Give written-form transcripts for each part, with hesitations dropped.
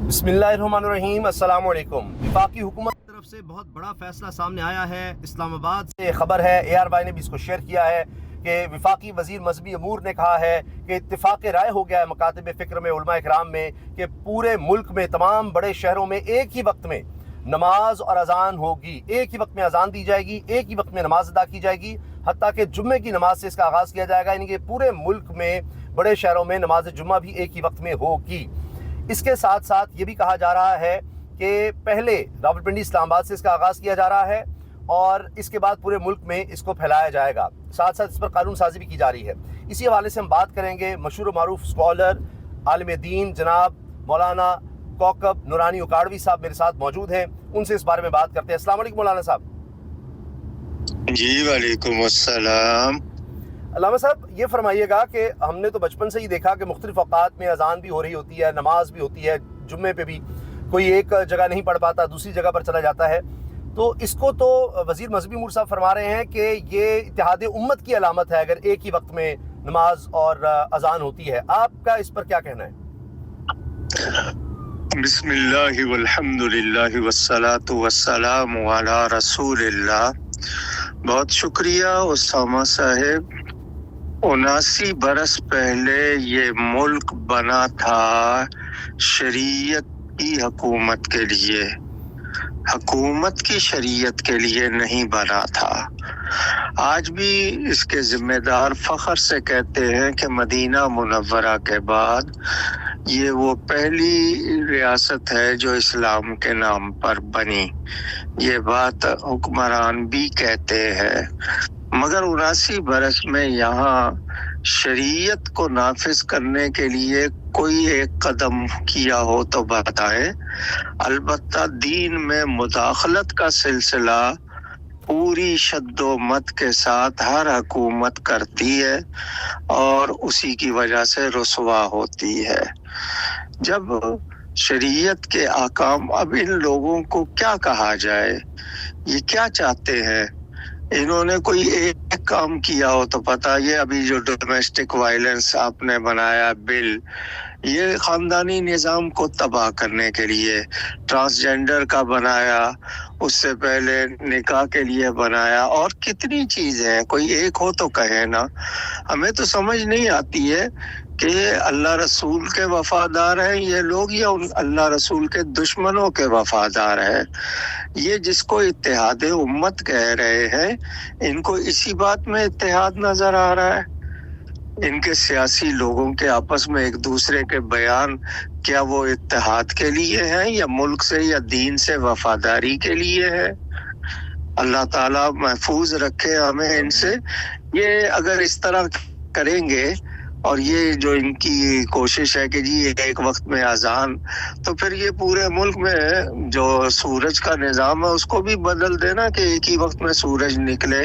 बिस्मिल्लाहिर्रहमानिर्रहीम, अस्सलाम वालेकुम। वफाकी हुकूमत की तरफ से बहुत बड़ा फैसला सामने आया है। इस्लामाबाद से खबर है, ARY ने भी इसको शेयर किया है कि वफाकी वज़ीर मजहबी अमूर ने कहा है कि इत्तिफाक़ राय हो गया है मकातिब फ़िक्र में, उलमा इकराम में, कि पूरे मुल्क में तमाम बड़े शहरों में एक ही वक्त में नमाज और अजान होगी। एक ही वक्त में अजान दी जाएगी, एक ही वक्त में नमाज अदा की जाएगी, हत्ता कि जुम्मे की नमाज से इसका आगाज़ किया जाएगा। यानी कि पूरे मुल्क में बड़े शहरों में नमाज जुम्मा भी एक ही वक्त में होगी। इसके साथ साथ ये भी कहा जा रहा है कि पहले रावलपिंडी इस्लामाबाद से इसका आगाज़ किया जा रहा है और इसके बाद पूरे मुल्क में इसको फैलाया जाएगा। साथ साथ इस पर कानून साजी भी की जा रही है। इसी हवाले से हम बात करेंगे। मशहूर मारूफ स्कॉलर आलिम दीन जनाब मौलाना कौकब नूरानी उकाड़वी साहब मेरे साथ मौजूद हैं, उनसे इस बारे में बात करते हैं। अस्सलाम वालेकुम मौलाना साहब। जी वालेकुम अस्सलाम। अल्लामा साहब, ये फरमाइएगा कि हमने तो बचपन से ही देखा कि मुख्तलिफ औक़ात में अजान भी हो रही होती है, नमाज भी होती है, जुम्मे पे भी कोई एक जगह नहीं पढ़ पाता, दूसरी जगह पर चला जाता है। तो इसको तो वज़ीर मजहबी अमूर साहब फरमा रहे हैं कि ये इत्तेहाद उम्मत की अलामत है अगर एक ही वक्त में नमाज और अजान होती है। आपका इस पर क्या कहना है? बिस्मिल्लाहि वल्हम्दुलिल्लाहि वस्सलातु वस्सलामु अला रसूलिल्लाह। बहुत शुक्रिया उसामा साहब। 79 बरस पहले ये मुल्क बना था शरीयत की हुकूमत के लिए, हुकूमत की शरीयत के लिए नहीं बना था। आज भी इसके जिम्मेदार फख्र से कहते हैं कि मदीना मुनव्वरा के बाद ये वो पहली रियासत है जो इस्लाम के नाम पर बनी। ये बात हुक्मरान भी कहते हैं। मगर 79 बरस में यहाँ शरीयत को नाफिज करने के लिए कोई एक कदम किया हो तो बताएं। अलबत्ता दीन में मुदाखलत का सिलसिला पूरी शद्दोमत के साथ हर हुकूमत करती है और उसी की वजह से रुसवा होती है। जब शरीयत के आकाम, अब इन लोगों को क्या कहा जाए, ये क्या चाहते हैं? इन्होंने कोई एक काम किया हो तो पता। ये अभी जो डोमेस्टिक वायलेंस आपने बनाया बिल, ये खानदानी निज़ाम को तबाह करने के लिए, ट्रांसजेंडर का बनाया, उससे पहले निकाह के लिए बनाया, और कितनी चीज़ें हैं। कोई एक हो तो कहे ना। हमें तो समझ नहीं आती है कि अल्लाह रसूल के वफादार हैं ये लोग या उन अल्लाह रसूल के दुश्मनों के वफादार हैं। ये जिसको इत्तेहाद उम्मत कह रहे हैं, इनको इसी बात में इत्तेहाद नजर आ रहा है। इनके सियासी लोगों के आपस में एक दूसरे के बयान, क्या वो इत्तेहाद के लिए हैं या मुल्क से या दीन से वफादारी के लिए है? अल्लाह ताला महफूज रखे हमें इनसे। ये अगर इस तरह करेंगे और ये जो इनकी कोशिश है कि जी एक वक्त में अजान, तो फिर ये पूरे मुल्क में जो सूरज का निज़ाम है उसको भी बदल देना कि एक ही वक्त में सूरज निकले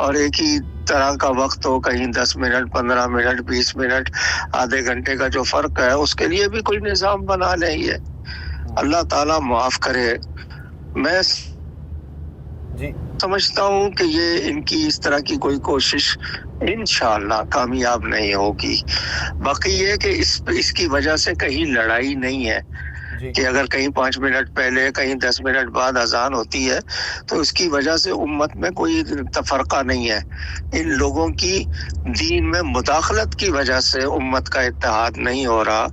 और एक ही तरह का वक्त हो। कहीं 10 मिनट, 15 मिनट, 20 मिनट, आधे घंटे का जो फर्क है उसके लिए भी कोई निज़ाम बना लें। ये अल्लाह ताला माफ करे। मैं जी समझता हूँ कि ये इनकी इस तरह की कोई कोशिश इंशाअल्लाह कामयाब नहीं होगी। बाकी ये कि इसकी वजह से कहीं लड़ाई नहीं है कि अगर कहीं 5 मिनट पहले, कहीं 10 मिनट बाद अजान होती है तो उसकी वजह से उम्मत में कोई तफरका नहीं है। इन लोगों की दीन में मुदाखलत की वजह से उम्मत का इत्तेहाद नहीं हो रहा।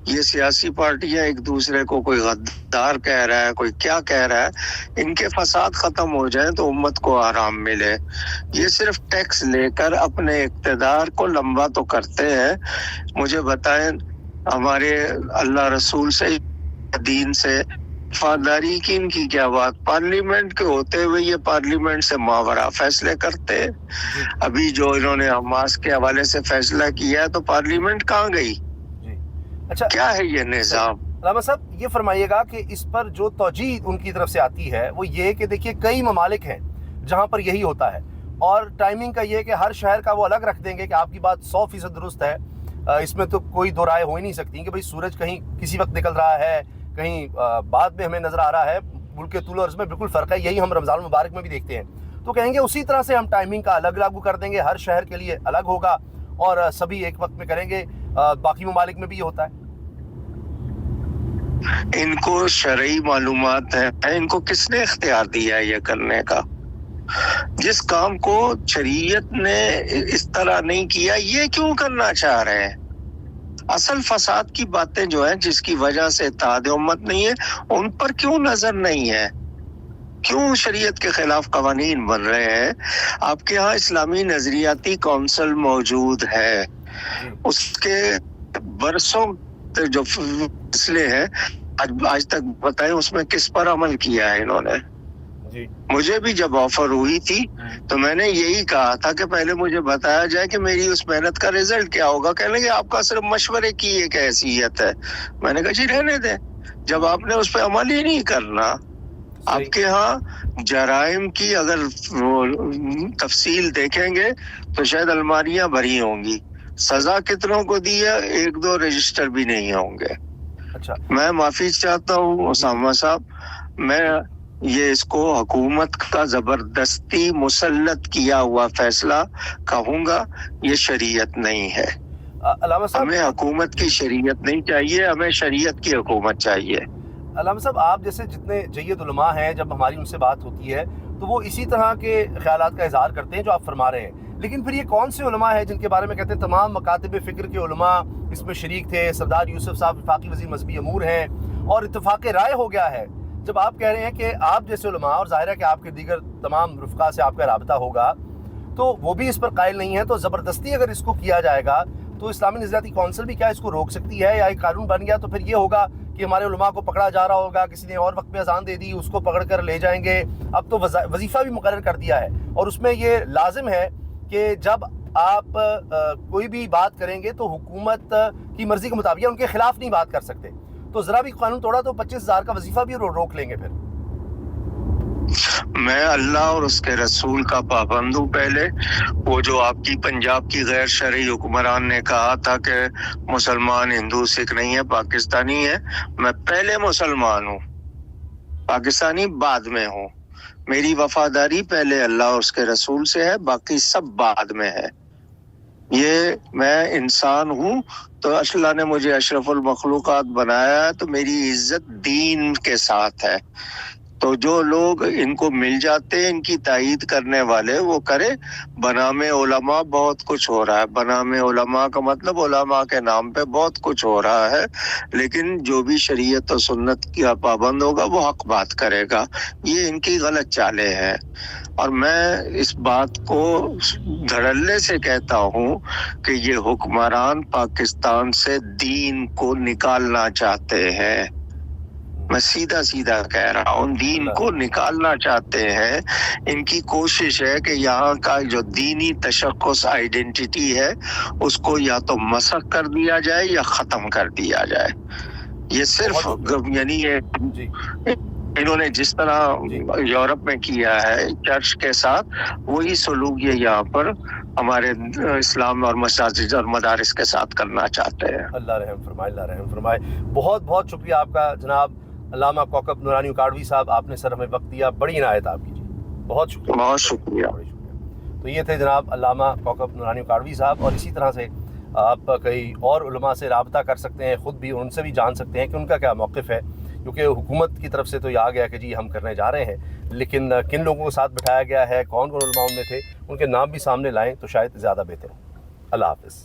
ये सियासी पार्टियां एक दूसरे को कोई गद्दार कह रहा है, कोई क्या कह रहा है। इनके फसाद खत्म हो जाए तो उम्मत को आराम मिले। ये सिर्फ टैक्स लेकर अपने इक़्तिदार को लंबा तो करते हैं। मुझे बताएं, हमारे अल्लाह रसूल से, दीन से वफादारी की इनकी क्या बात? पार्लियामेंट के होते हुए ये पार्लियामेंट से मावरा फैसले करते हैं। अभी जो इन्होंने हमास के हवाले से फैसला किया है तो पार्लियामेंट कहाँ गई? अच्छा, क्या है ये निज़ाम? अल्लामा साहब, ये फरमाइएगा कि इस पर जो तौजीह उनकी तरफ से आती है वो ये कि देखिए कई ममालिक हैं जहाँ पर यही होता है और टाइमिंग का ये कि हर शहर का वो अलग रख देंगे कि आपकी बात 100% दुरुस्त है। इसमें तो कोई दो राय हो ही नहीं सकती कि भाई सूरज कहीं किसी वक्त निकल रहा है, कहीं बाद में हमें नज़र आ रहा है। मुल्क के तूल और इसमें बिल्कुल फ़र्क है। यही हम रमज़ान मुबारक में भी देखते हैं। तो कहेंगे उसी तरह से हम टाइमिंग का अलग लागू कर देंगे, हर शहर के लिए अलग होगा और सभी एक वक्त में करेंगे। बाकी ममालिक में भी ये होता है। ان کو شرعی معلومات ہیں، ان کو کس نے اختیار دیا ہے یہ کرنے کا؟ جس کام کو شریعت نے اس طرح نہیں کیا، یہ کیوں کرنا چاہ رہے ہیں؟ اصل فساد کی باتیں جو ہیں جس کی وجہ سے اتحاد امت نہیں ہے، ان پر کیوں نظر نہیں ہے؟ کیوں شریعت کے خلاف قوانین بن رہے ہیں؟ آپ کے ہاں اسلامی نظریاتی کونسل موجود ہے، اس کے برسوں جو فیصلے ہیں آج تک بتائیں اس میں کس پر عمل کیا ہے انہوں نے؟ جی مجھے بھی جب آفر ہوئی تھی تو میں نے یہی کہا تھا کہ پہلے مجھے بتایا جائے کہ میری اس محنت کا رزلٹ کیا ہوگا۔ کہنے لگے آپ کا صرف مشورے کی ایک حیثیت ہے۔ میں نے کہا جی رہنے دیں، جب آپ نے اس پہ عمل ہی نہیں کرنا۔ آپ کے ہاں جرائم کی اگر تفصیل دیکھیں گے تو شاید الماریاں بھری ہوں گی، سزا کتنوں کو دی ہے، ایک دو رجسٹر بھی نہیں ہوں گے۔ اچھا میں معافی چاہتا ہوں اسامہ صاحب، میں یہ اس کو حکومت کا زبردستی مسلط کیا ہوا فیصلہ کہوں گا، یہ شریعت نہیں ہے۔ علامہ صاحب، ہمیں حکومت کی شریعت نہیں چاہیے، ہمیں شریعت کی حکومت چاہیے۔ علامہ صاحب آپ جیسے جتنے جید علماء ہیں، جب ہماری ان سے بات ہوتی ہے تو وہ اسی طرح کے خیالات کا اظہار کرتے ہیں جو آپ فرما رہے ہیں، لیکن پھر یہ کون سے علماء ہیں جن کے بارے میں کہتے ہیں تمام مکاتب فکر کے علماء اس میں شریک تھے، سردار یوسف صاحب وفاقی وزیر مذہبی امور ہیں اور اتفاق رائے ہو گیا ہے؟ جب آپ کہہ رہے ہیں کہ آپ جیسے علماء، اور ظاہر ہے کہ آپ کے دیگر تمام رفقا سے آپ کا رابطہ ہوگا، تو وہ بھی اس پر قائل نہیں ہے، تو زبردستی اگر اس کو کیا جائے گا تو اسلامی نظریاتی کونسل بھی کیا اس کو روک سکتی ہے؟ یا ایک قانون بن گیا تو پھر یہ ہوگا کہ ہمارے علماء کو پکڑا جا رہا ہوگا، کسی نے اور وقت پہ اذان دے دی، اس کو پکڑ کر لے جائیں گے۔ اب تو وظیفہ بھی مقرر کر دیا ہے، اور اس میں یہ لازم ہے کہ جب آپ کوئی بھی بات کریں گے تو حکومت کی مرضی کے مطابق ان کے خلاف نہیں بات کر سکتے، تو ذرا بھی قانون توڑا تو 25,000 کا وظیفہ بھی روک لیں گے پھر۔ میں اللہ اور اس کے رسول کا پابند ہوں۔ پہلے وہ جو آپ کی پنجاب کی غیر شرعی حکمران نے کہا تھا کہ مسلمان ہندو سکھ نہیں ہے، پاکستانی ہے، میں پہلے مسلمان ہوں، پاکستانی بعد میں ہوں۔ میری وفاداری پہلے اللہ اور اس کے رسول سے ہے، باقی سب بعد میں ہے۔ یہ میں انسان ہوں تو اللہ نے مجھے اشرف المخلوقات بنایا ہے، تو میری عزت دین کے ساتھ ہے۔ تو جو لوگ ان کو مل جاتے ہیں ان کی تائید کرنے والے، وہ کرے۔ بنام علماء بہت کچھ ہو رہا ہے، بنام علماء کا مطلب علماء کے نام پہ بہت کچھ ہو رہا ہے، لیکن جو بھی شریعت و سنت کا پابند ہوگا وہ حق بات کرے گا۔ یہ ان کی غلط چالیں ہیں، اور میں اس بات کو دھڑلے سے کہتا ہوں کہ یہ حکمران پاکستان سے دین کو نکالنا چاہتے ہیں۔ میں سیدھا کہہ رہا ہوں، دین کو نکالنا چاہتے ہیں۔ ان کی کوشش ہے کہ یہاں کا جو دینی تشخص آئیڈینٹی ہے اس کو یا تو مسخ کر دیا جائے یا ختم کر دیا جائے۔ یہ صرف یعنی انہوں نے جس طرح یورپ میں کیا ہے چرچ کے ساتھ، وہی سلوک یہ یہاں پر ہمارے اسلام اور مساجد اور مدارس کے ساتھ کرنا چاہتے ہیں۔ اللہ رحم فرمائے، اللہ رحم فرمائے۔ بہت بہت شکریہ آپ کا جناب علامہ کوکب نورانی اکاڑوی صاحب، آپ نے سر ہمیں وقت دیا، بڑی عنایت آپ کی جی، بہت شکریہ، بہت شکریہ۔ تو یہ تھے جناب علامہ کوکب نورانی اکاڑوی صاحب، اور اسی طرح سے آپ کئی اور علماء سے رابطہ کر سکتے ہیں، خود بھی ان سے بھی جان سکتے ہیں کہ ان کا کیا موقف ہے، کیونکہ حکومت کی طرف سے تو یہ آ گیا کہ جی ہم کرنے جا رہے ہیں، لیکن کن لوگوں کو ساتھ بٹھایا گیا ہے، کون کون علماء ان میں تھے، ان کے نام بھی سامنے لائیں تو شاید زیادہ بہتر ہو۔ اللہ حافظ۔